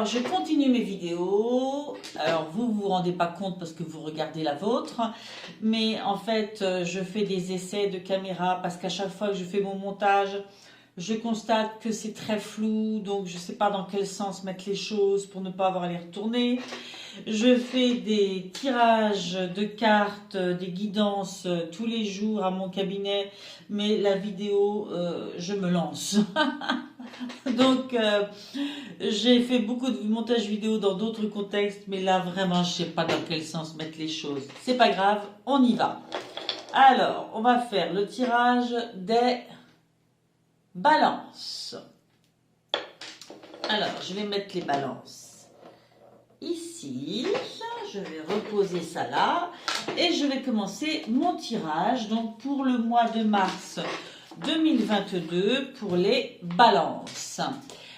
Alors, je continue mes vidéos. Alors, vous vous rendez pas compte parce que vous regardez la vôtre. Mais en fait, je fais des essais de caméra parce qu'à chaque fois que je fais mon montage, je constate que c'est très flou. Donc, je sais pas dans quel sens mettre les choses pour ne pas avoir à les retourner. Je fais des tirages de cartes, des guidances tous les jours à mon cabinet. Mais la vidéo, je me lance. Donc, j'ai fait beaucoup de montage vidéo dans d'autres contextes, mais là, vraiment, je sais pas dans quel sens mettre les choses. C'est pas grave, on y va. Alors, on va faire le tirage des balances. Alors, je vais mettre les balances ici. Je vais reposer ça là. Et je vais commencer mon tirage, donc pour le mois de mars 2022, pour les balances.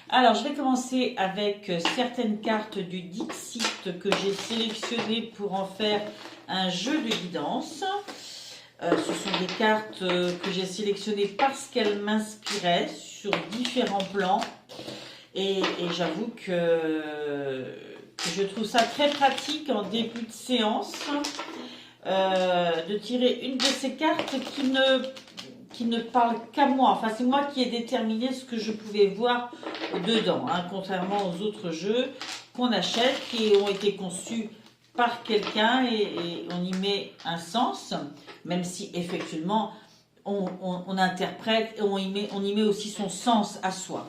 Alors, je vais commencer avec certaines cartes du Dixit que j'ai sélectionnées pour en faire un jeu de guidance. Ce sont des cartes que j'ai sélectionnées parce qu'elles m'inspiraient sur différents plans. Et j'avoue que je trouve ça très pratique en début de séance de tirer une de ces cartes qui ne parle qu'à moi. Enfin, c'est moi qui ai déterminé ce que je pouvais voir dedans, hein, contrairement aux autres jeux qu'on achète, qui ont été conçus par quelqu'un et on y met un sens, même si effectivement on interprète et on y met aussi son sens à soi.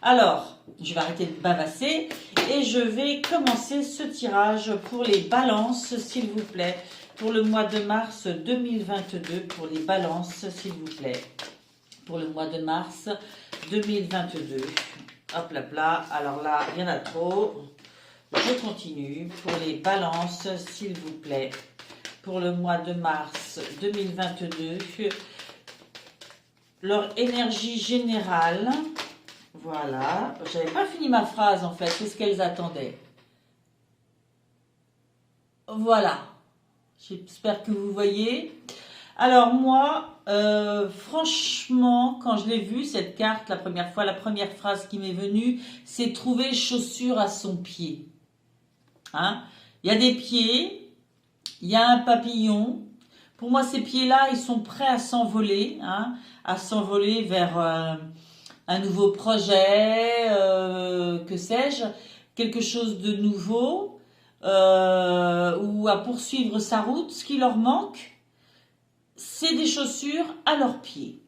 Alors, je vais arrêter de bavasser et je vais commencer ce tirage pour les balances, s'il vous plaît. Pour le mois de mars 2022, pour les balances, s'il vous plaît. Pour le mois de mars 2022. Hop là, là. Alors là, il y en a trop. Je continue. Pour les balances, s'il vous plaît. Pour le mois de mars 2022. Leur énergie générale. Voilà. J'avais pas fini ma phrase en fait. C'est ce qu'elles attendaient. Voilà. J'espère que vous voyez. Alors moi, franchement, quand je l'ai vue, cette carte, la première fois, la première phrase qui m'est venue, c'est trouver chaussure à son pied. Hein? Il y a des pieds, il y a un papillon. Pour moi, ces pieds-là, ils sont prêts à s'envoler, hein, à s'envoler vers un nouveau projet, que sais-je, quelque chose de nouveau. Ou à poursuivre sa route. Ce qui leur manque, c'est des chaussures à leurs pieds,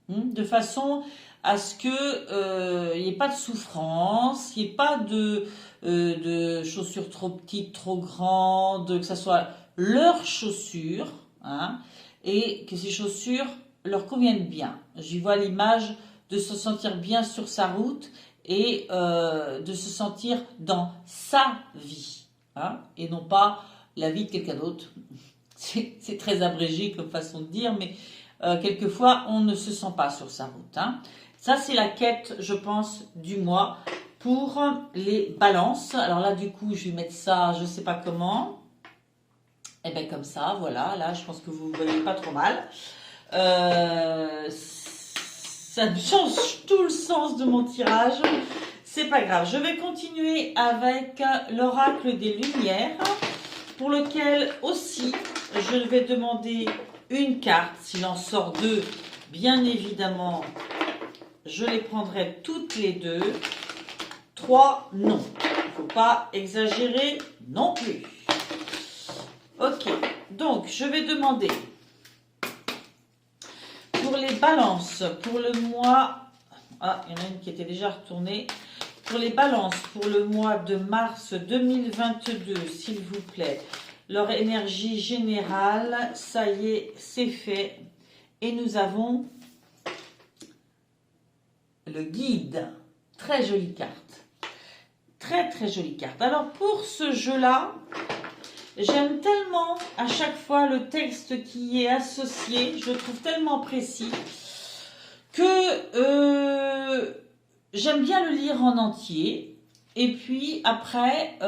de façon à ce que il n'y ait pas de souffrance, il n'y ait pas de chaussures trop petites, trop grandes, que ce soit leurs chaussures, hein, et que ces chaussures leur conviennent bien. J'y vois l'image de se sentir bien sur sa route et de se sentir dans sa vie. Hein, et non pas la vie de quelqu'un d'autre. C'est très abrégé comme façon de dire, mais quelquefois on ne se sent pas sur sa route. Hein. Ça c'est la quête, je pense, du mois pour les balances. Alors là du coup je vais mettre ça, je ne sais pas comment. Et bien comme ça, voilà, là je pense que vous ne voyez pas trop mal. Ça change tout le sens de mon tirage. C'est pas grave, je vais continuer avec l'oracle des lumières, pour lequel aussi je vais demander une carte. S'il en sort deux, bien évidemment, je les prendrai toutes les deux. 3, non. Il ne faut pas exagérer non plus. Ok, donc je vais demander pour les balances, pour le mois... Ah, il y en a une qui était déjà retournée. Pour les balances, pour le mois de mars 2022, s'il vous plaît, leur énergie générale, ça y est, c'est fait. Et nous avons le guide. Très jolie carte. Très, très jolie carte. Alors, pour ce jeu-là, j'aime tellement à chaque fois le texte qui y est associé. Je le trouve tellement précis que... j'aime bien le lire en entier et puis après,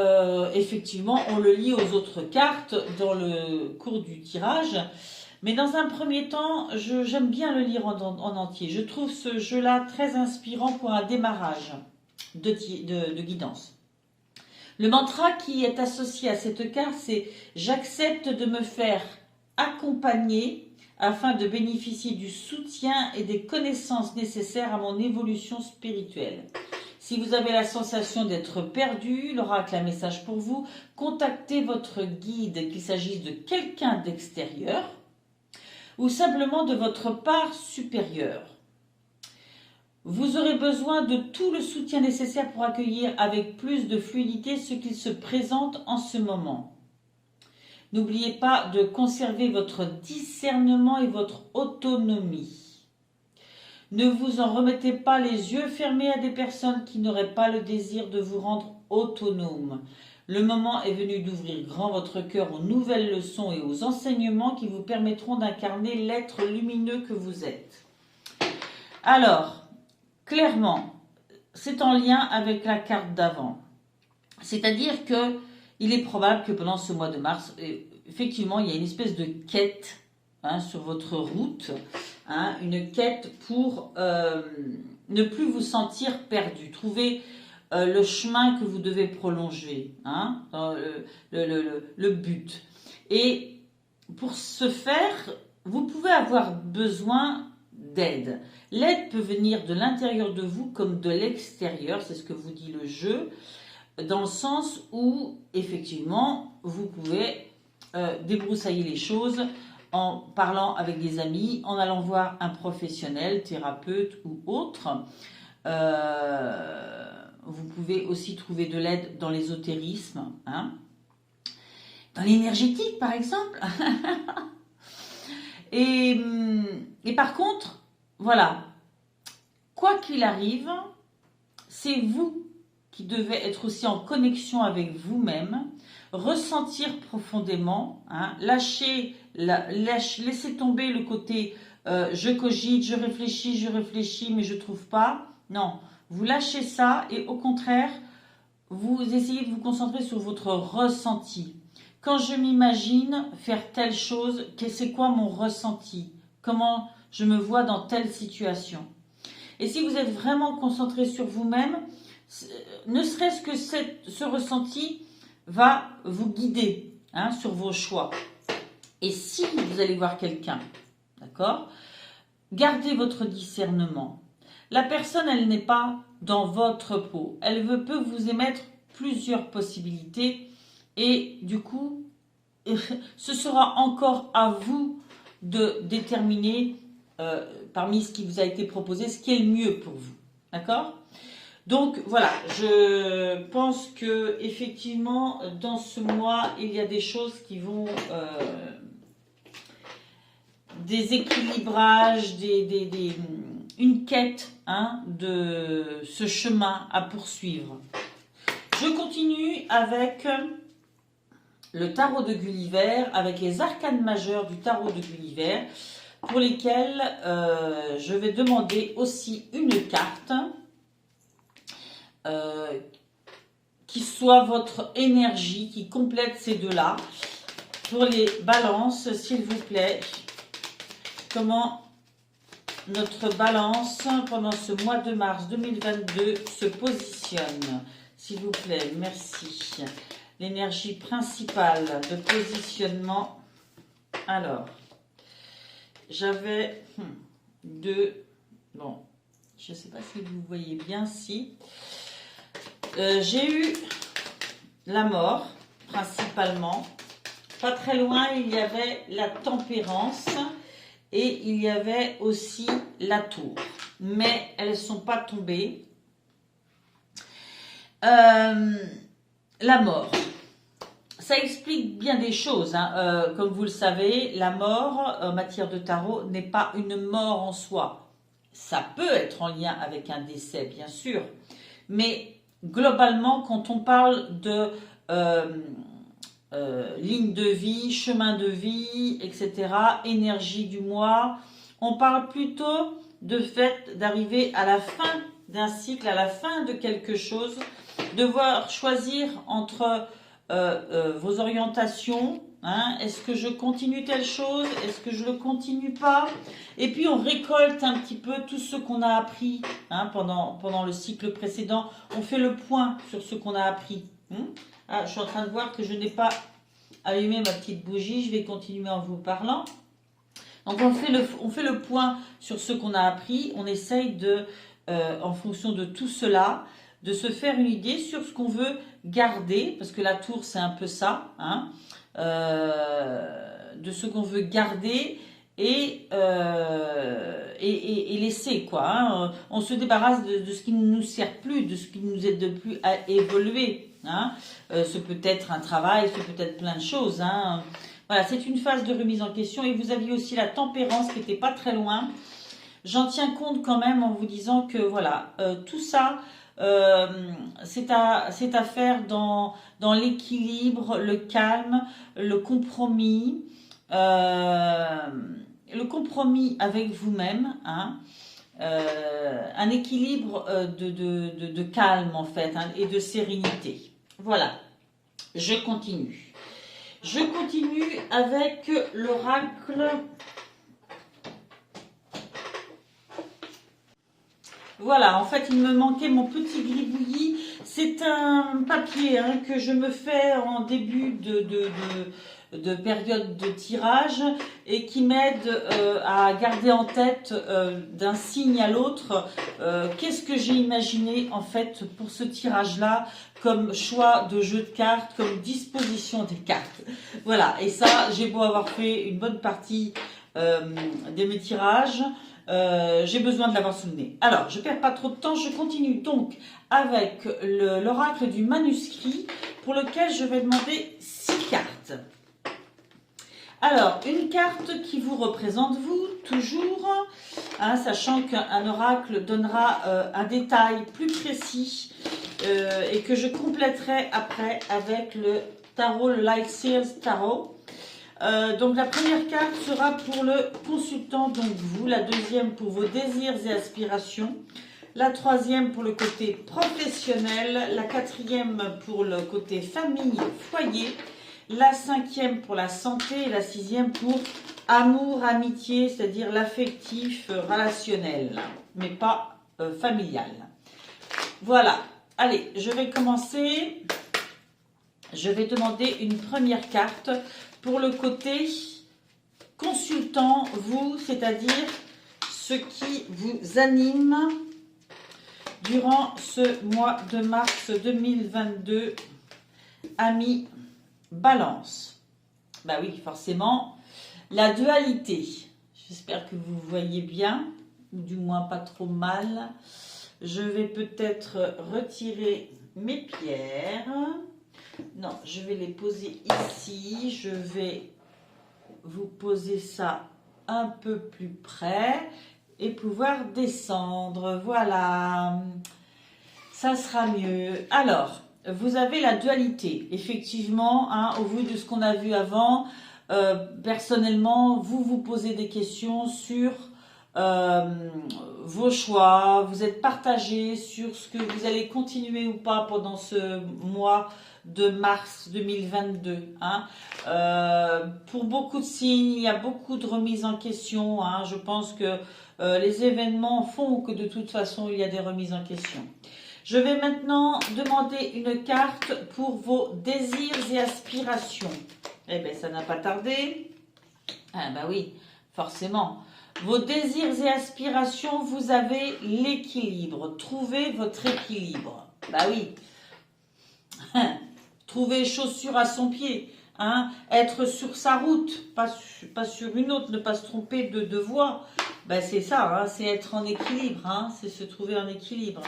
effectivement, on le lit aux autres cartes dans le cours du tirage. Mais dans un premier temps, j'aime bien le lire en entier. Je trouve ce jeu-là très inspirant pour un démarrage de guidance. Le mantra qui est associé à cette carte, c'est « J'accepte de me faire accompagner afin de bénéficier du soutien et des connaissances nécessaires à mon évolution spirituelle. » Si vous avez la sensation d'être perdu, l'oracle a un message pour vous. Contactez votre guide, qu'il s'agisse de quelqu'un d'extérieur ou simplement de votre part supérieure. Vous aurez besoin de tout le soutien nécessaire pour accueillir avec plus de fluidité ce qu'il se présente en ce moment. N'oubliez pas de conserver votre discernement et votre autonomie. Ne vous en remettez pas les yeux fermés à des personnes qui n'auraient pas le désir de vous rendre autonome. Le moment est venu d'ouvrir grand votre cœur aux nouvelles leçons et aux enseignements qui vous permettront d'incarner l'être lumineux que vous êtes. Alors, clairement, c'est en lien avec la carte d'avant. C'est-à-dire que il est probable que pendant ce mois de mars, effectivement, il y a une espèce de quête sur votre route, une quête pour ne plus vous sentir perdu, trouver le chemin que vous devez prolonger, le but. Et pour ce faire, vous pouvez avoir besoin d'aide. L'aide peut venir de l'intérieur de vous comme de l'extérieur, c'est ce que vous dit le jeu, dans le sens où, effectivement, vous pouvez débroussailler les choses en parlant avec des amis, en allant voir un professionnel, thérapeute ou autre. Vous pouvez aussi trouver de l'aide dans l'ésotérisme, dans l'énergétique par exemple. et par contre, voilà, quoi qu'il arrive, c'est vous qui devez être aussi en connexion avec vous-même, ressentir profondément, laisser tomber le côté je cogite, je réfléchis, mais je ne trouve pas. Non, vous lâchez ça et au contraire, vous essayez de vous concentrer sur votre ressenti. Quand je m'imagine faire telle chose, c'est quoi mon ressenti? Comment je me vois dans telle situation? Et si vous êtes vraiment concentré sur vous-même, ne serait-ce que ce ressenti va vous guider sur vos choix. Et si vous allez voir quelqu'un, d'accord, gardez votre discernement. La personne, elle n'est pas dans votre peau. Elle peut vous émettre plusieurs possibilités et du coup, ce sera encore à vous de déterminer parmi ce qui vous a été proposé, ce qui est le mieux pour vous. D'accord ? Donc voilà, je pense que effectivement dans ce mois, il y a des choses qui vont des équilibrages, une quête de ce chemin à poursuivre. Je continue avec le tarot de Gulliver, avec les arcanes majeures du tarot de Gulliver, pour lesquels je vais demander aussi une carte qui soit votre énergie, qui complète ces deux-là. Pour les balances, s'il vous plaît, comment notre balance pendant ce mois de mars 2022 se positionne. S'il vous plaît, merci. L'énergie principale de positionnement. Alors, j'avais deux. Bon, je ne sais pas si vous voyez bien, si. J'ai eu la mort, principalement. Pas très loin, il y avait la tempérance et il y avait aussi la tour. Mais elles ne sont pas tombées. La mort. Ça explique bien des choses. Comme vous le savez, la mort, en matière de tarot, n'est pas une mort en soi. Ça peut être en lien avec un décès, bien sûr. Mais globalement, quand on parle de ligne de vie, chemin de vie, etc., énergie du mois, on parle plutôt de fait d'arriver à la fin d'un cycle, à la fin de quelque chose, devoir choisir entre vos orientations. Est-ce que je continue telle chose? Est-ce que je ne le continue pas? Et puis on récolte un petit peu tout ce qu'on a appris pendant le cycle précédent. On fait le point sur ce qu'on a appris. Ah, je suis en train de voir que je n'ai pas allumé ma petite bougie. Je vais continuer en vous parlant. Donc on fait le point sur ce qu'on a appris. On essaye de, en fonction de tout cela, de se faire une idée sur ce qu'on veut garder, parce que la tour c'est un peu ça, hein, de ce qu'on veut garder et laisser quoi. Hein. On se débarrasse de ce qui ne nous sert plus, de ce qui ne nous aide plus à évoluer. Hein. Ce peut être un travail, ce peut être plein de choses. Hein. Voilà, c'est une phase de remise en question. Et vous aviez aussi la tempérance qui n'était pas très loin. J'en tiens compte quand même en vous disant que voilà, tout ça, c'est à faire dans l'équilibre, le calme, le compromis avec vous-même. Hein, un équilibre de calme en fait hein, et de sérénité. Voilà, je continue. Je continue avec l'oracle. Voilà, en fait, il me manquait mon petit gribouillis. C'est un papier hein, que je me fais en début de période de tirage et qui m'aide à garder en tête d'un signe à l'autre qu'est-ce que j'ai imaginé en fait pour ce tirage-là comme choix de jeu de cartes, comme disposition des cartes. Voilà, et ça, j'ai beau avoir fait une bonne partie de mes tirages, j'ai besoin de l'avoir sous le nez. Alors, je ne perds pas trop de temps, je continue donc avec l'oracle du manuscrit pour lequel je vais demander 6 cartes. Alors, une carte qui vous représente vous, toujours, hein, sachant qu'un oracle donnera un détail plus précis et que je compléterai après avec le tarot, le Light Seals Tarot. Donc la première carte sera pour le consultant, donc vous, la deuxième pour vos désirs et aspirations, la troisième pour le côté professionnel, la quatrième pour le côté famille, foyer, la cinquième pour la santé et la sixième pour amour, amitié, c'est-à-dire l'affectif, relationnel, mais pas familial. Voilà, allez, je vais commencer. Je vais demander une première carte pour le côté consultant, vous, c'est-à-dire ce qui vous anime durant ce mois de mars 2022, amis Balance. Bah oui, forcément, la dualité. J'espère que vous voyez bien, ou du moins pas trop mal. Je vais peut-être retirer mes pierres. Non, je vais les poser ici. Je vais vous poser ça un peu plus près et pouvoir descendre. Voilà, ça sera mieux. Alors, vous avez la dualité. Effectivement, hein, au vu de ce qu'on a vu avant, personnellement, vous vous posez des questions sur vos choix. Vous êtes partagé sur ce que vous allez continuer ou pas pendant ce mois de mars 2022. Hein. Pour beaucoup de signes, il y a beaucoup de remises en question. Hein. Je pense que les événements font que de toute façon, il y a des remises en question. Je vais maintenant demander une carte pour vos désirs et aspirations. Eh bien, ça n'a pas tardé. Ah ben oui, forcément. Vos désirs et aspirations, vous avez l'équilibre. Trouvez votre équilibre. Bah oui. Trouver chaussure à son pied. Hein, être sur sa route, pas sur une autre, ne pas se tromper de voie. Ben c'est ça, hein, c'est être en équilibre. Hein, c'est se trouver en équilibre.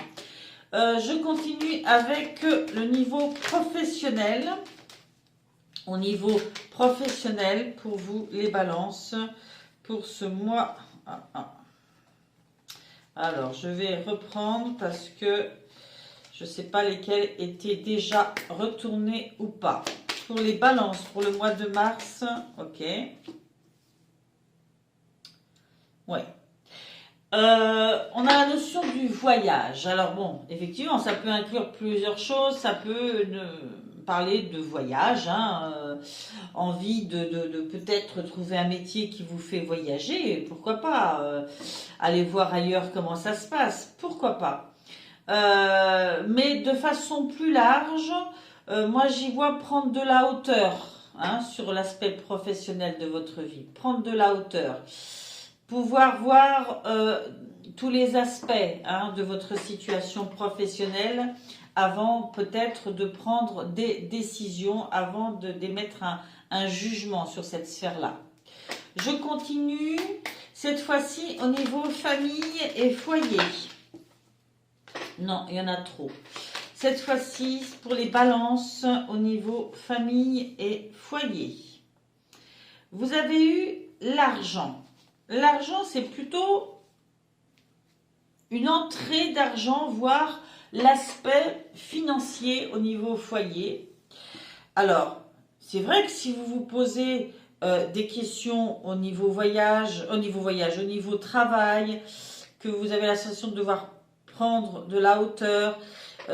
Je continue avec le niveau professionnel. Au niveau professionnel, pour vous, les balances, pour ce mois. Alors, je vais reprendre parce que je ne sais pas lesquels étaient déjà retournés ou pas. Pour les balances, pour le mois de mars, ok. Ouais. On a la notion du voyage. Alors bon, effectivement, ça peut inclure plusieurs choses. Ça peut parler de voyage, hein, envie de peut-être trouver un métier qui vous fait voyager. Pourquoi pas aller voir ailleurs comment ça se passe. Pourquoi pas. Mais de façon plus large, Moi, j'y vois prendre de la hauteur hein, sur l'aspect professionnel de votre vie. Prendre de la hauteur. Pouvoir voir tous les aspects hein, de votre situation professionnelle avant peut-être de prendre des décisions, avant d'émettre un jugement sur cette sphère-là. Je continue, cette fois-ci au niveau famille et foyer. Non, il y en a trop. Cette fois-ci, pour les balances au niveau famille et foyer. Vous avez eu l'argent. L'argent, c'est plutôt une entrée d'argent, voire l'aspect financier au niveau foyer. Alors, c'est vrai que si vous vous posez des questions au niveau voyage, au niveau travail, que vous avez la sensation de devoir prendre de la hauteur,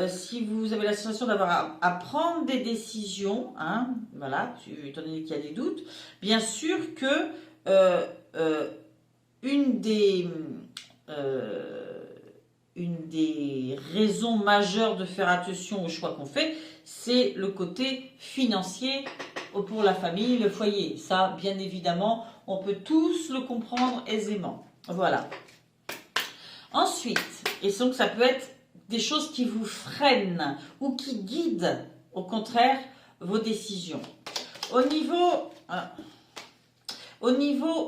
si vous avez la sensation d'avoir à prendre des décisions, hein, voilà, étant donné qu'il y a des doutes, bien sûr que une des raisons majeures de faire attention aux choix qu'on fait, c'est le côté financier pour la famille, le foyer. Ça, bien évidemment, on peut tous le comprendre aisément. Voilà. Ensuite, et donc ça peut être des choses qui vous freinent ou qui guident, au contraire, vos décisions. Au niveau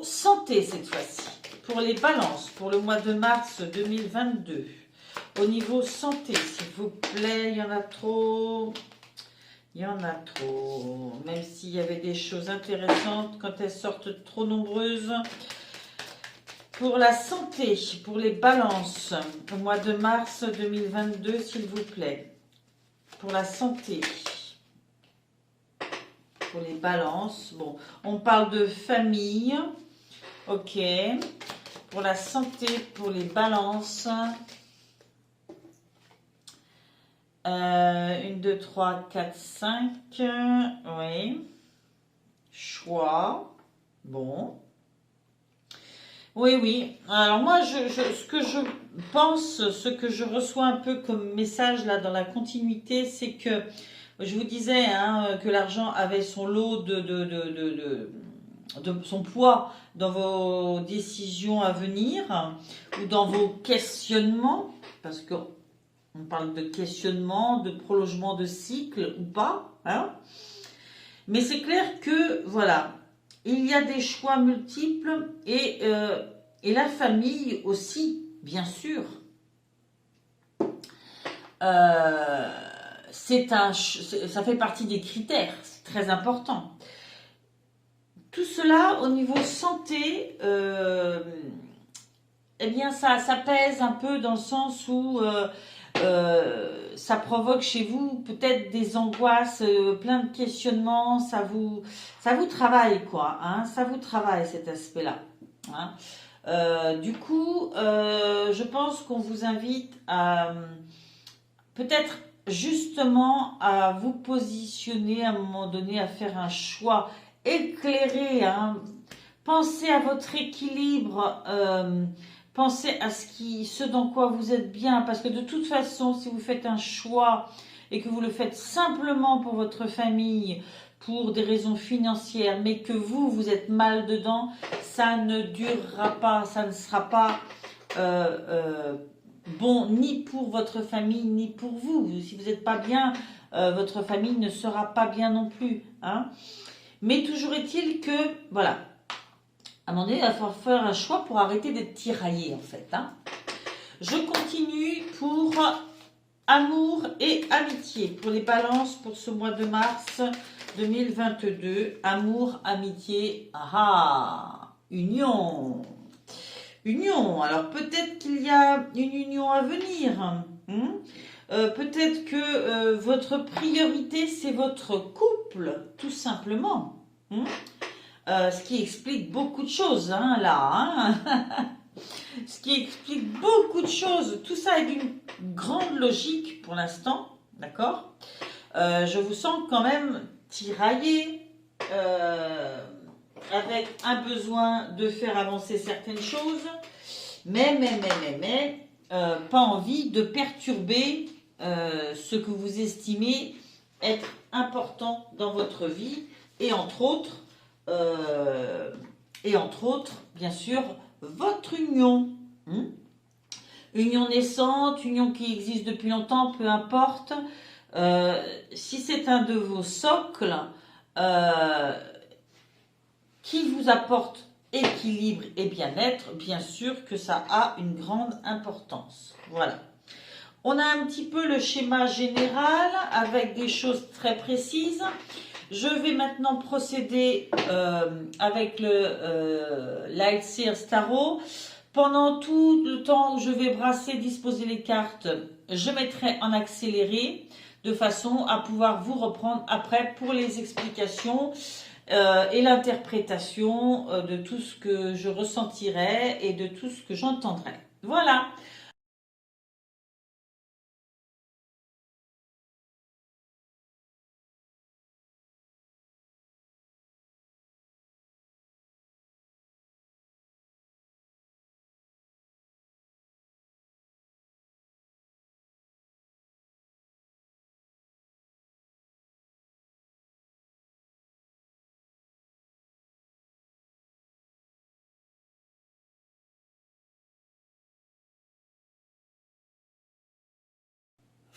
santé, cette fois-ci, pour les balances, pour le mois de mars 2022, au niveau santé, s'il vous plaît, il y en a trop. Il y en a trop. Même s'il y avait des choses intéressantes, quand elles sortent trop nombreuses. Pour la santé, pour les balances, au mois de mars 2022, s'il vous plaît. Pour la santé. Pour les balances. Bon, on parle de famille. Ok. Pour la santé, pour les balances. 1, 2, 3, 4, 5. Oui. Choix. Bon. Oui, oui. Alors moi, ce que je pense, ce que je reçois un peu comme message là dans la continuité, c'est que je vous disais hein, que l'argent avait son lot de son poids dans vos décisions à venir ou dans vos questionnements, parce qu'on parle de questionnement, de prolongement de cycle ou pas. Hein. Mais c'est clair que, voilà, il y a des choix multiples et la famille aussi, bien sûr. Ça fait partie des critères, c'est très important. Tout cela, au niveau santé, eh bien, ça pèse un peu dans le sens où ça provoque chez vous peut-être des angoisses, plein de questionnements, ça vous travaille quoi, hein, ça vous travaille cet aspect-là. Hein. Du coup, je pense qu'on vous invite à peut-être justement à vous positionner à un moment donné, à faire un choix éclairé. Hein. Pensez à votre équilibre. Pensez à ce dans quoi vous êtes bien, parce que de toute façon, si vous faites un choix et que vous le faites simplement pour votre famille, pour des raisons financières, mais que vous êtes mal dedans, ça ne durera pas, ça ne sera pas bon ni pour votre famille, ni pour vous. Si vous n'êtes pas bien, votre famille ne sera pas bien non plus. Hein. Mais toujours est-il que, voilà, à un moment donné, il va falloir faire un choix pour arrêter d'être tiraillé, en fait. Hein. Je continue pour amour et amitié. Pour les balances, pour ce mois de mars 2022. Amour, amitié, union. Union. Alors, peut-être qu'il y a une union à venir. Hein. Peut-être que votre priorité, c'est votre couple, tout simplement. Ce qui explique beaucoup de choses, hein, là. Hein. Ce qui explique beaucoup de choses. Tout ça est d'une grande logique pour l'instant, d'accord. Je vous sens quand même tiraillé, avec un besoin de faire avancer certaines choses, mais pas envie de perturber ce que vous estimez être important dans votre vie et entre autres, bien sûr, votre union. Union naissante, union qui existe depuis longtemps, peu importe. Si c'est un de vos socles qui vous apporte équilibre et bien-être, bien sûr que ça a une grande importance. Voilà. On a un petit peu le schéma général avec des choses très précises. Je vais maintenant procéder avec le Light Seers Tarot. Pendant tout le temps où je vais brasser, disposer les cartes, je mettrai en accéléré de façon à pouvoir vous reprendre après pour les explications et l'interprétation de tout ce que je ressentirai et de tout ce que j'entendrai. Voilà.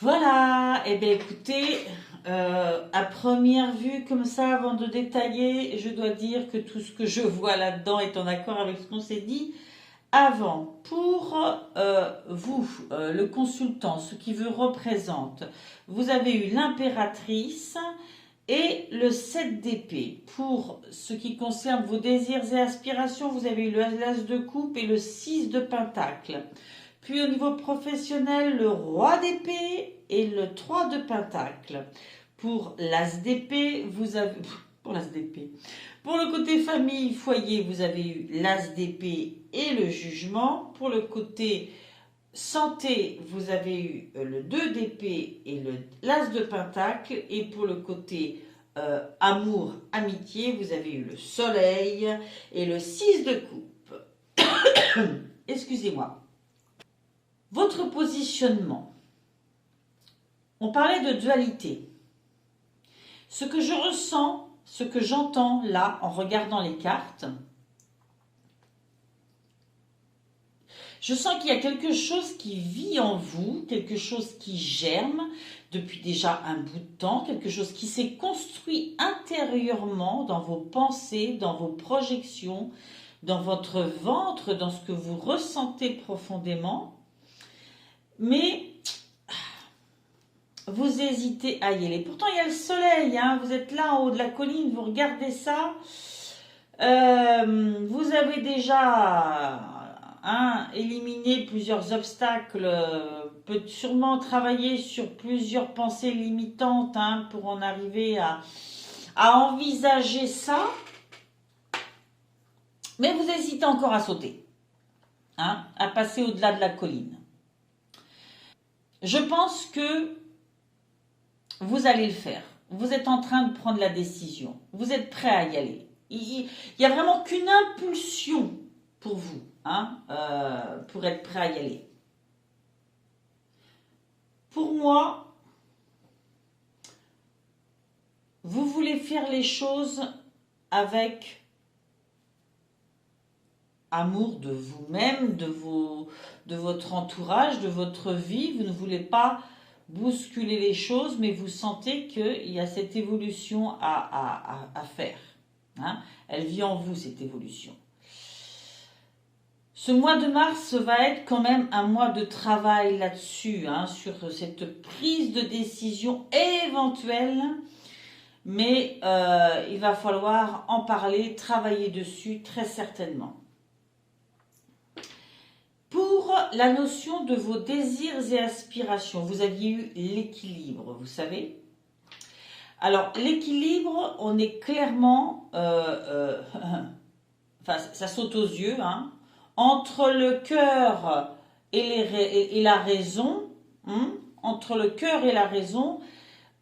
Voilà, et bien écoutez, à première vue comme ça, avant de détailler, je dois dire que tout ce que je vois là-dedans est en accord avec ce qu'on s'est dit avant. Pour vous, le consultant, ce qui vous représente, vous avez eu l'impératrice et le 7 d'épée. Pour ce qui concerne vos désirs et aspirations, vous avez eu le l'as de coupe et le 6 de pentacle. Puis au niveau professionnel, le roi d'épée et le 3 de pentacle. Pour l'as d'épée, vous avez... Pour l'as d'épée. Pour le côté famille, foyer, vous avez eu l'as d'épée et le jugement. Pour le côté santé, vous avez eu le 2 d'épée et l'as de pentacle. Et pour le côté amour, amitié, vous avez eu le soleil et le 6 de coupe. Excusez-moi. Votre positionnement. On parlait de dualité. Ce que je ressens, ce que j'entends là en regardant les cartes, je sens qu'il y a quelque chose qui vit en vous, quelque chose qui germe depuis déjà un bout de temps, quelque chose qui s'est construit intérieurement dans vos pensées, dans vos projections, dans votre ventre, dans ce que vous ressentez profondément. Mais vous hésitez à y aller. Pourtant, il y a le soleil, hein. Vous êtes là en haut de la colline, vous regardez ça. Vous avez déjà éliminé plusieurs obstacles, peut sûrement travailler sur plusieurs pensées limitantes pour en arriver à envisager ça. Mais vous hésitez encore à sauter, à passer au-delà de la colline. Je pense que vous allez le faire. Vous êtes en train de prendre la décision. Vous êtes prêt à y aller. Il n'y a vraiment qu'une impulsion pour vous, pour être prêt à y aller. Pour moi, vous voulez faire les choses avec amour de vous-même, de votre entourage, de votre vie. Vous ne voulez pas bousculer les choses, mais vous sentez qu'il y a cette évolution à faire. Elle vit en vous, cette évolution. Ce mois de mars va être quand même un mois de travail là-dessus, sur cette prise de décision éventuelle, mais il va falloir en parler, travailler dessus très certainement. Pour la notion de vos désirs et aspirations, vous aviez eu l'équilibre, vous savez. Alors, l'équilibre, on est clairement, enfin, ça saute aux yeux, entre le cœur et la raison, entre le cœur et la raison,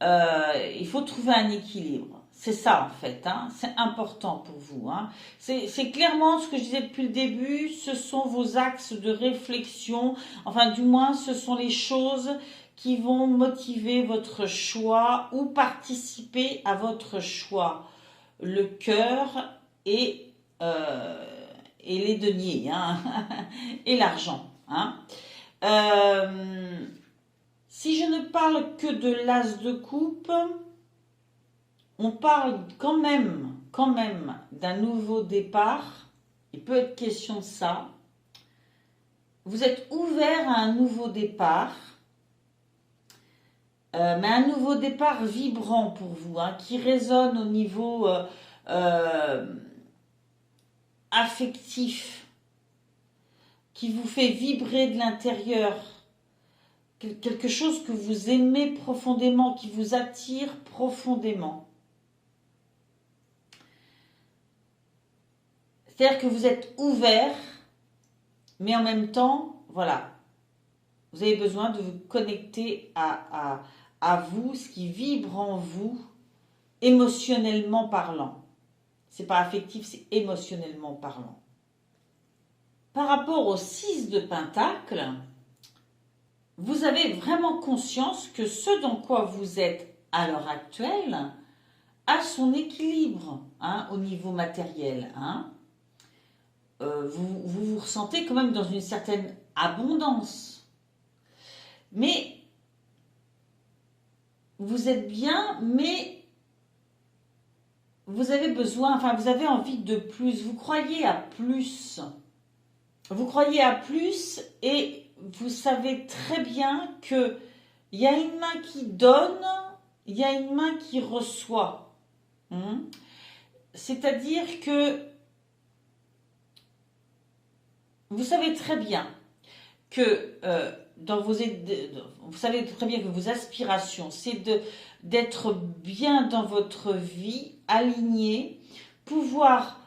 il faut trouver un équilibre. C'est ça en fait, c'est important pour vous. C'est clairement ce que je disais depuis le début, ce sont vos axes de réflexion, enfin du moins ce sont les choses qui vont motiver votre choix ou participer à votre choix. Le cœur et les deniers, hein, et l'argent. Hein. Si je ne parle que de l'as de coupe, on parle quand même d'un nouveau départ. Il peut être question de ça. Vous êtes ouvert à un nouveau départ, mais un nouveau départ vibrant pour vous, hein, qui résonne au niveau affectif, qui vous fait vibrer de l'intérieur, quelque chose que vous aimez profondément, qui vous attire profondément. C'est-à-dire que vous êtes ouvert, mais en même temps, voilà, vous avez besoin de vous connecter à vous, ce qui vibre en vous, émotionnellement parlant. C'est pas affectif, c'est émotionnellement parlant. Par rapport au 6 de Pentacle, vous avez vraiment conscience que ce dans quoi vous êtes à l'heure actuelle a son équilibre, hein, au niveau matériel. Hein. Vous ressentez quand même dans une certaine abondance. Mais vous êtes bien, mais vous avez besoin, enfin vous avez envie de plus, vous croyez à plus. Vous croyez à plus et vous savez très bien qu'il y a une main qui donne, il y a une main qui reçoit. C'est-à-dire que vous savez très bien que vous savez très bien que vos aspirations, c'est d'être bien dans votre vie, aligné, pouvoir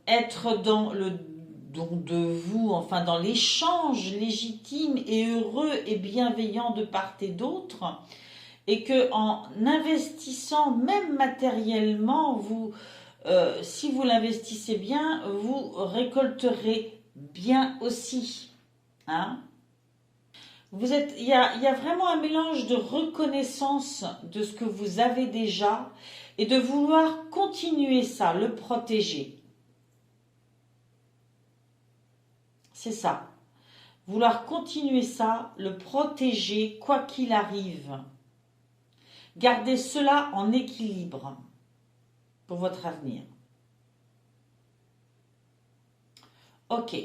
être dans le don de vous, enfin dans l'échange légitime et heureux et bienveillant de part et d'autre, et que en investissant même matériellement, si vous l'investissez bien, vous récolterez bien aussi. Hein? Il y a vraiment un mélange de reconnaissance de ce que vous avez déjà et de vouloir continuer ça, le protéger. C'est ça. Vouloir continuer ça, le protéger quoi qu'il arrive. Gardez cela en équilibre pour votre avenir. Ok.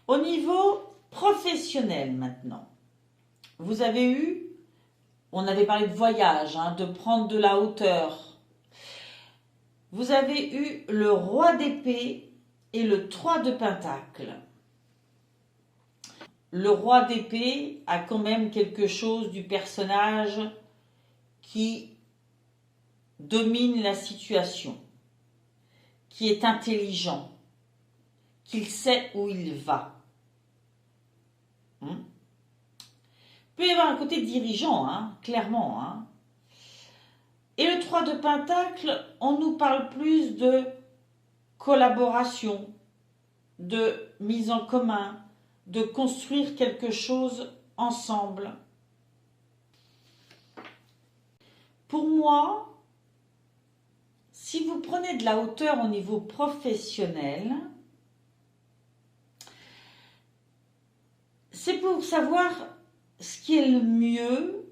Au niveau professionnel maintenant, vous avez on avait parlé de voyage, hein, de prendre de la hauteur. Vous avez eu le roi d'épée et le 3 de pentacle. Le roi d'épée a quand même quelque chose du personnage qui domine la situation, qui est intelligent, qu'il sait où il va. Il peut y avoir un côté dirigeant, hein, clairement. Hein. Et le 3 de Pentacle, on nous parle plus de collaboration, de mise en commun, de construire quelque chose ensemble. Pour moi, si vous prenez de la hauteur au niveau professionnel, c'est pour savoir ce qui est le mieux,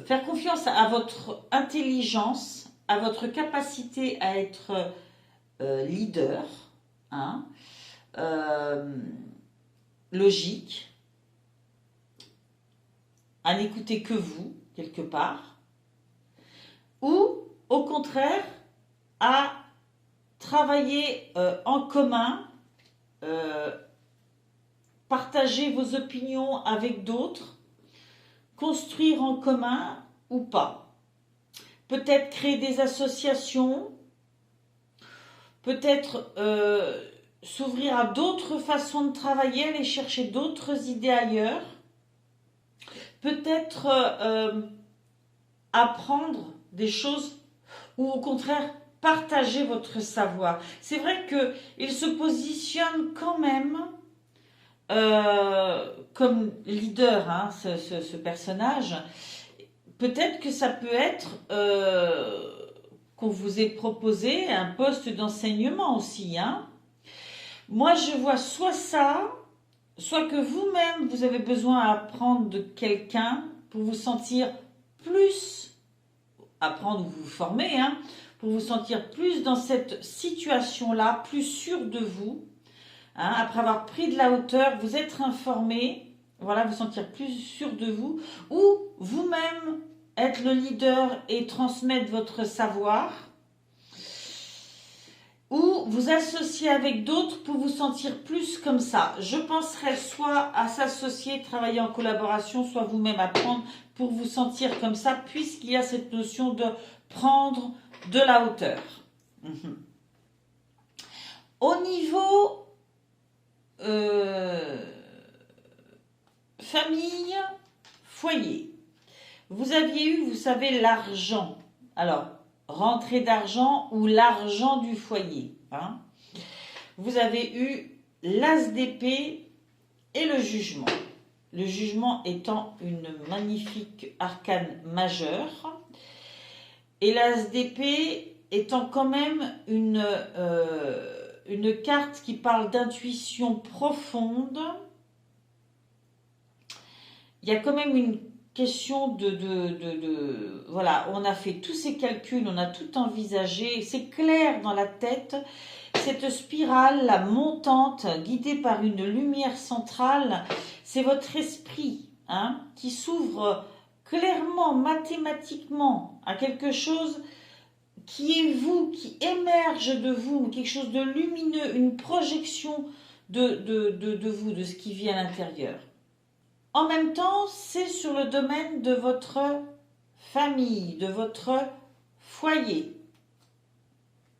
faire confiance à votre intelligence, à votre capacité à être leader, hein, logique, à n'écouter que vous, quelque part, ou au contraire, à travailler en commun, partager vos opinions avec d'autres, construire en commun ou pas. Peut-être créer des associations, peut-être s'ouvrir à d'autres façons de travailler, aller chercher d'autres idées ailleurs, peut-être apprendre des choses ou au contraire partager votre savoir. C'est vrai qu'il se positionne quand même comme leader, hein, ce personnage. Peut-être que ça peut être qu'on vous ait proposé un poste d'enseignement aussi. Hein. Moi, je vois soit ça, soit que vous-même, vous avez besoin d'apprendre de quelqu'un pour vous sentir plus, apprendre ou vous former, hein, pour vous sentir plus dans cette situation-là, plus sûr de vous. Hein, après avoir pris de la hauteur, vous être informé, voilà, vous sentir plus sûr de vous, ou vous-même être le leader et transmettre votre savoir, ou vous associer avec d'autres pour vous sentir plus comme ça. Je penserais soit à s'associer, travailler en collaboration, soit vous-même apprendre pour vous sentir comme ça, puisqu'il y a cette notion de prendre de la hauteur. Au niveau famille, foyer, vous aviez eu, vous savez, l'argent. Alors, rentrée d'argent ou l'argent du foyer. Hein. Vous avez eu l'as d'épée et le jugement. Le jugement étant une magnifique arcane majeure. Et l'as d'épée étant quand même une carte qui parle d'intuition profonde. Il y a quand même une question voilà, on a fait tous ces calculs, on a tout envisagé, c'est clair dans la tête, cette spirale, la montante, guidée par une lumière centrale, c'est votre esprit, hein, qui s'ouvre clairement, mathématiquement, à quelque chose qui est vous, qui émerge de vous, quelque chose de lumineux, une projection de vous, de ce qui vit à l'intérieur. En même temps, c'est sur le domaine de votre famille, de votre foyer,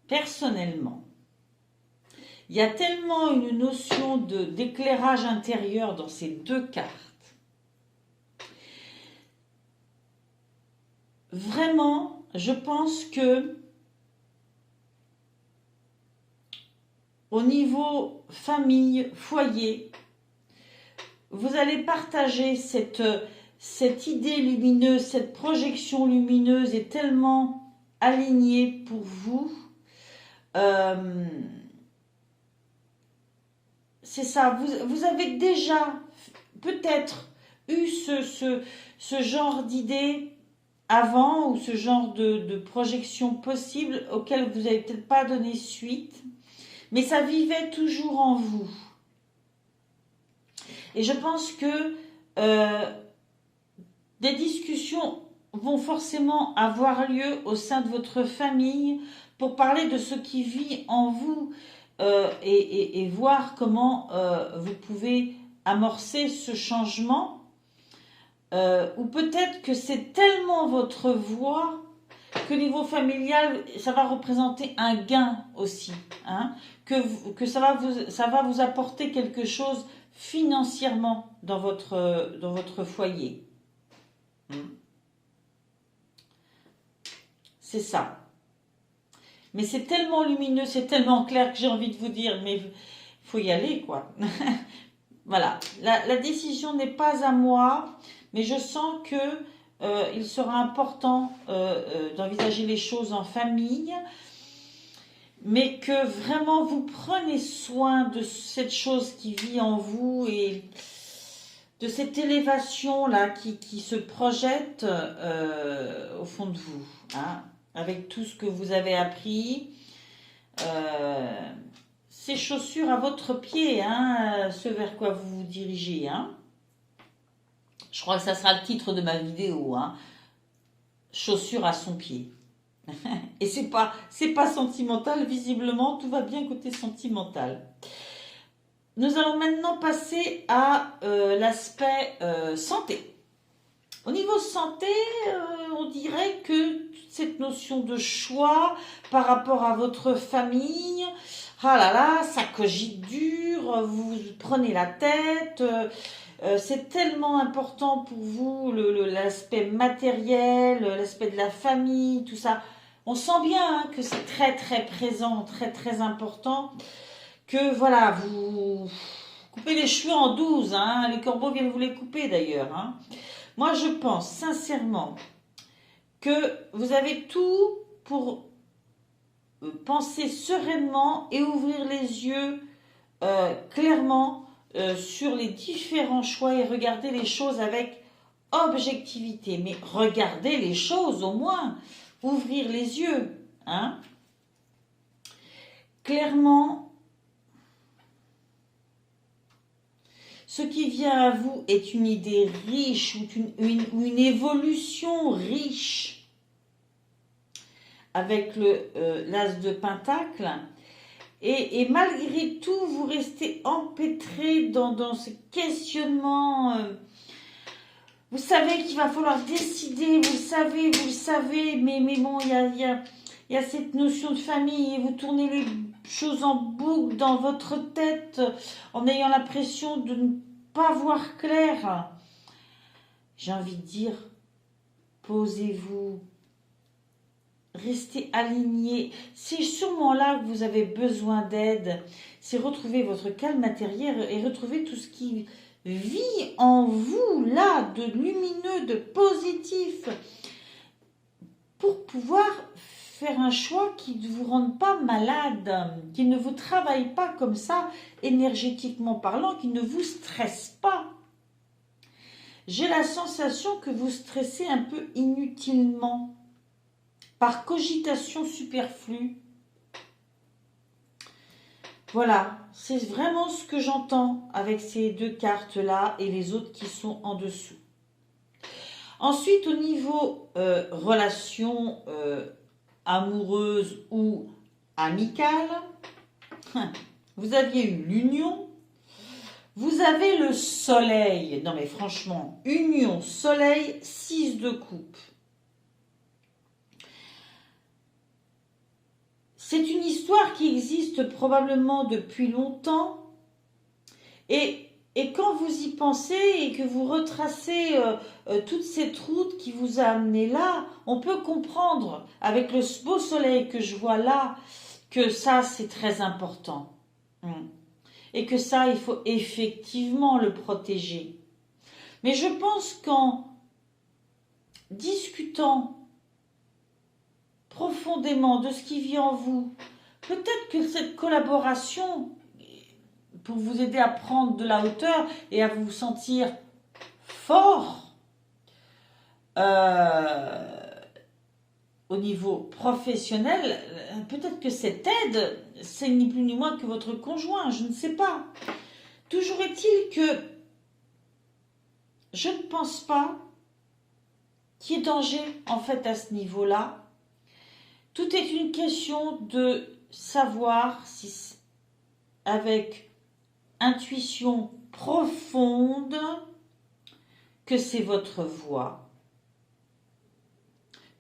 personnellement. Il y a tellement une notion d'éclairage intérieur dans ces deux cartes. Vraiment, je pense que au niveau famille, foyer, vous allez partager cette idée lumineuse, cette projection lumineuse est tellement alignée pour vous. C'est ça, vous avez déjà peut-être eu ce genre d'idée avant ou ce genre de projection possible auquel vous n'avez peut-être pas donné suite, mais ça vivait toujours en vous. Et je pense que des discussions vont forcément avoir lieu au sein de votre famille pour parler de ce qui vit en vous et voir comment vous pouvez amorcer ce changement. Ou peut-être que c'est tellement votre voix que niveau familial, ça va représenter un gain aussi. Hein, que ça va vous apporter quelque chose financièrement dans votre foyer. C'est ça. Mais c'est tellement lumineux, c'est tellement clair que j'ai envie de vous dire, mais il faut y aller, quoi. Voilà. La décision n'est pas à moi, mais je sens que il sera important d'envisager les choses en famille, mais que vraiment vous prenez soin de cette chose qui vit en vous et de cette élévation-là qui se projette au fond de vous, hein, avec tout ce que vous avez appris. Ces chaussures à votre pied, hein, ce vers quoi vous vous dirigez. Hein. Je crois que ça sera le titre de ma vidéo. Hein. Chaussures à son pied. Et c'est pas sentimental, visiblement, tout va bien côté sentimental. Nous allons maintenant passer à l'aspect santé. Au niveau santé, on dirait que toute cette notion de choix par rapport à votre famille, ah là là, ça cogite dur, vous prenez la tête, c'est tellement important pour vous, l'aspect matériel, l'aspect de la famille, tout ça. On sent bien hein, que c'est très très présent, très très important, que voilà, vous coupez les cheveux en 12, hein, les corbeaux viennent vous les couper d'ailleurs. Hein. Moi je pense sincèrement que vous avez tout pour penser sereinement et ouvrir les yeux clairement sur les différents choix et regarder les choses avec objectivité. Mais regardez les choses au moins, ouvrir les yeux. Hein. Clairement, ce qui vient à vous est une idée riche ou une évolution riche avec l'as de Pentacle. Et malgré tout, vous restez empêtré dans ce questionnement. Vous savez qu'il va falloir décider, vous le savez, mais bon, il y a cette notion de famille et vous tournez les choses en boucle dans votre tête en ayant l'impression de ne pas voir clair. J'ai envie de dire, posez-vous. Restez aligné. C'est sûrement là que vous avez besoin d'aide. C'est retrouver votre calme intérieur et retrouver tout ce qui vit en vous, là, de lumineux, de positif, pour pouvoir faire un choix qui ne vous rende pas malade, qui ne vous travaille pas comme ça, énergétiquement parlant, qui ne vous stresse pas. J'ai la sensation que vous stressez un peu inutilement, par cogitation superflue. Voilà, c'est vraiment ce que j'entends avec ces deux cartes-là et les autres qui sont en dessous. Ensuite, au niveau relation amoureuse ou amicale, vous aviez eu l'union, vous avez le soleil. Non mais franchement, union, soleil, 6 de coupe. C'est une histoire qui existe probablement depuis longtemps et quand vous y pensez et que vous retracez toute cette route qui vous a amené là, on peut comprendre avec le beau soleil que je vois là que ça c'est très important et que ça il faut effectivement le protéger. Mais je pense qu'en discutant profondément de ce qui vit en vous, peut-être que cette collaboration, pour vous aider à prendre de la hauteur et à vous sentir fort au niveau professionnel, peut-être que cette aide, c'est ni plus ni moins que votre conjoint, je ne sais pas. Toujours est-il que je ne pense pas qu'il y ait danger en fait à ce niveau-là. Tout est une question de savoir si, avec intuition profonde, que c'est votre voie,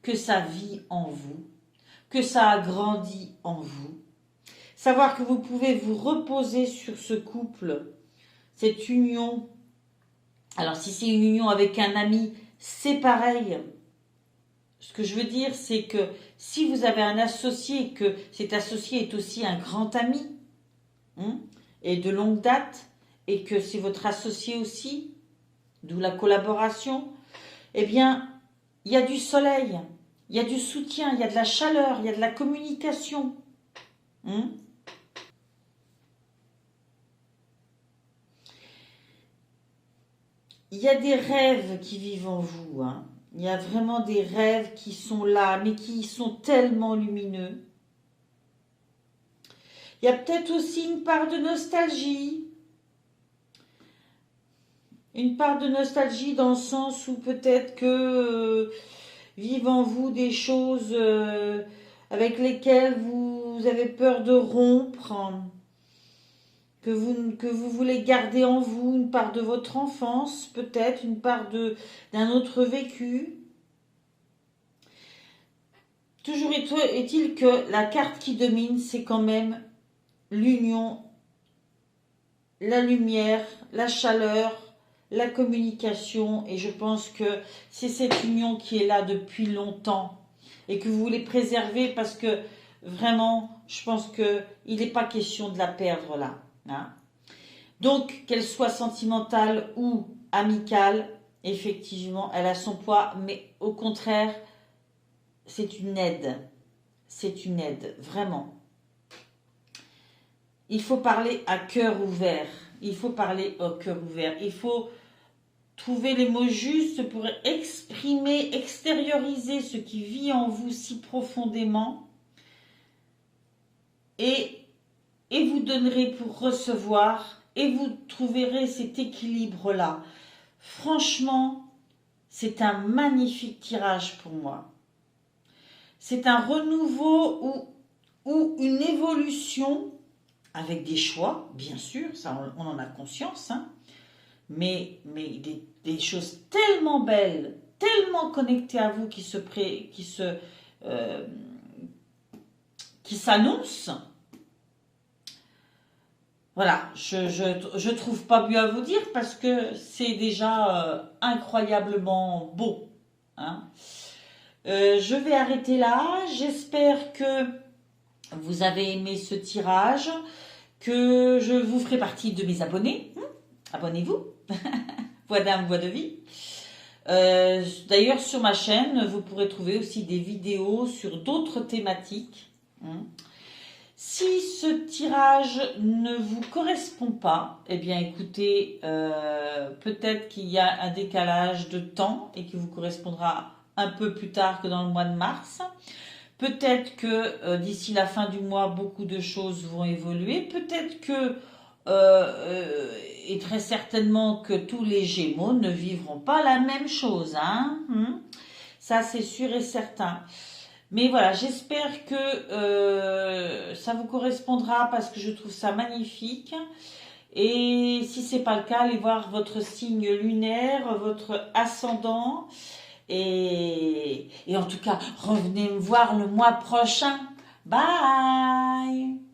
que ça vit en vous, que ça a grandi en vous. Savoir que vous pouvez vous reposer sur ce couple, cette union. Alors si c'est une union avec un ami, c'est pareil. Ce que je veux dire, c'est que si vous avez un associé, que cet associé est aussi un grand ami, et de longue date, et que c'est votre associé aussi, d'où la collaboration, eh bien, il y a du soleil, il y a du soutien, il y a de la chaleur, il y a de la communication. Il y a des rêves qui vivent en vous, Il y a vraiment des rêves qui sont là, mais qui sont tellement lumineux. Il y a peut-être aussi une part de nostalgie. Une part de nostalgie dans le sens où peut-être que vivent en vous des choses avec lesquelles vous avez peur de rompre, que vous voulez garder en vous, une part de votre enfance, peut-être une part d'un autre vécu. Toujours est-il que la carte qui domine, c'est quand même l'union, la lumière, la chaleur, la communication. Et je pense que c'est cette union qui est là depuis longtemps. et que vous voulez préserver parce que vraiment, je pense qu'il n'est pas question de la perdre là. Hein. Donc, qu'elle soit sentimentale ou amicale, effectivement, elle a son poids, mais au contraire, c'est une aide. C'est une aide, vraiment. Il faut parler à cœur ouvert. Il faut parler au cœur ouvert. Il faut trouver les mots justes pour exprimer, extérioriser ce qui vit en vous si profondément. Et vous donnerez pour recevoir et vous trouverez cet équilibre-là. Franchement, c'est un magnifique tirage pour moi. C'est un renouveau ou une évolution avec des choix, bien sûr, ça on en a conscience, hein, mais des choses tellement belles, tellement connectées à vous qui s'annoncent. Voilà, je trouve pas mieux à vous dire parce que c'est déjà incroyablement beau. Hein. Je vais arrêter là. J'espère que vous avez aimé ce tirage, que je vous ferai partie de mes abonnés. Abonnez-vous. Voix d'âme, voix de vie. D'ailleurs, sur ma chaîne, vous pourrez trouver aussi des vidéos sur d'autres thématiques. Si ce tirage ne vous correspond pas, eh bien écoutez, peut-être qu'il y a un décalage de temps et qu'il vous correspondra un peu plus tard que dans le mois de mars. Peut-être que d'ici la fin du mois, beaucoup de choses vont évoluer. Peut-être que, et très certainement que tous les Gémeaux ne vivront pas la même chose. Hein. Ça, c'est sûr et certain. Mais voilà, j'espère que ça vous correspondra parce que je trouve ça magnifique. Et si ce n'est pas le cas, allez voir votre signe lunaire, votre ascendant. Et en tout cas, revenez me voir le mois prochain. Bye!